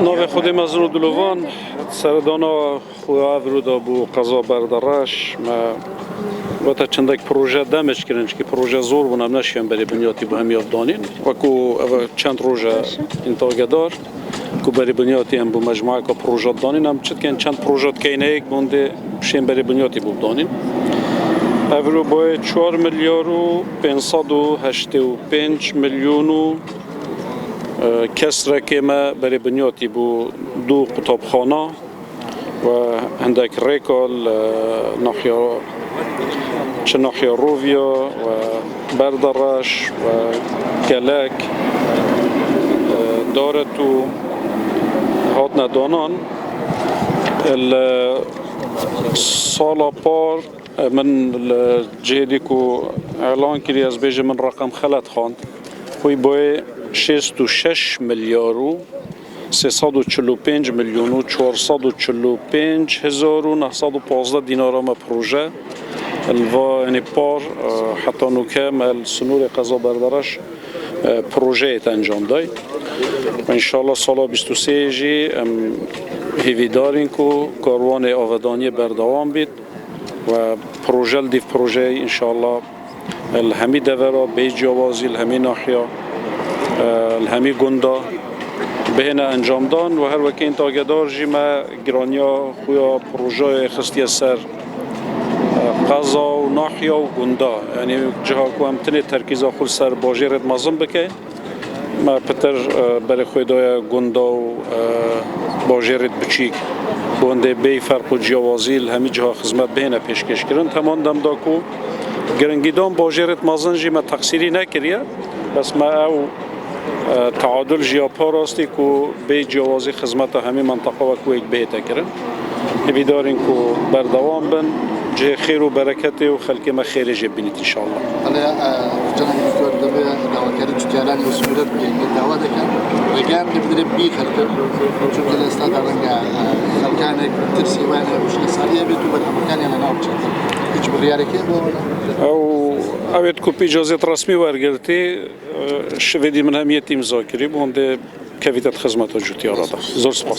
نوع خودی مزنو دلوان سردانا خواه ورود بو قضا بردارش و تا چندک پروژه دمش کرنش که پروژه زور بونم نشیم برای بنیاتی با همی افدانین و کو چند روزه انتاگه دار کو برای بنیاتی هم بو مجموعه که پروژه دانین هم چند پروژه که یک بونده شیم برای بنیاتی بو دانین افرو باید 4 میلیارد و 585 میلیون و کسر که ما برای بنیاتی بو دو قطابخانه و هندک ریکال ناحیه روویا و بردرش و کلک دارت و هات ندانان السال پار من الجهدی که اعلان کردی از بیج من رقم خلط خواند خوی باید 66 میلیارد و 345 میلیون و 445 هزار و 915 دینار ما پروژه الوا یعنی پار حتی نوکم السنور قضا بردارش پروژه انجام دای و انشالله سال 23 جی هیوی دارین که کاروان آودانی بردوام بید و پروژه دیف پروژه انشالله الهمی دورا بیج جوازی الهمی ناحیه الهمی گندا بهنه انجام دان و هر وکی انتاگه دار جی ما گرانیا خویا پروژه خستی سر قضا و ناحیه و گندا یعنی جها که همتنی ترکیزا خود سر باجیرت مازم بکه ما پتر برای خویدای گندا و باجیرت بچیک بونده بی فرق و جوازی الهمی جها خدمت بهنه پیشکش کرن تمام دم دا کو گرنگیدان باجیرت مازن جی ما تقصیری نکریه بس ما او تعادل جیاپا راستی که به جوازی خدمت همه منطقه و کویت بهت کرن نبیدارین که بردوام بن جه خیر و برکت و خلق ما خیر جبینید ان شاء الله. حالا جناب دکتر دبی داوکاری تجاری و صورت بگید دعوا دکن رجال نبدر بی خلق چون که استاد رنگا خلقانه ترسی و وش سالیه بیتو بالامکان انا ناوچه هیچ بریاره که او اوید کوپی اجازه رسمی ورگرتی شویدی من هم یتیم ذاکری بونده کویت خدمت جوتی آراده زور سپاس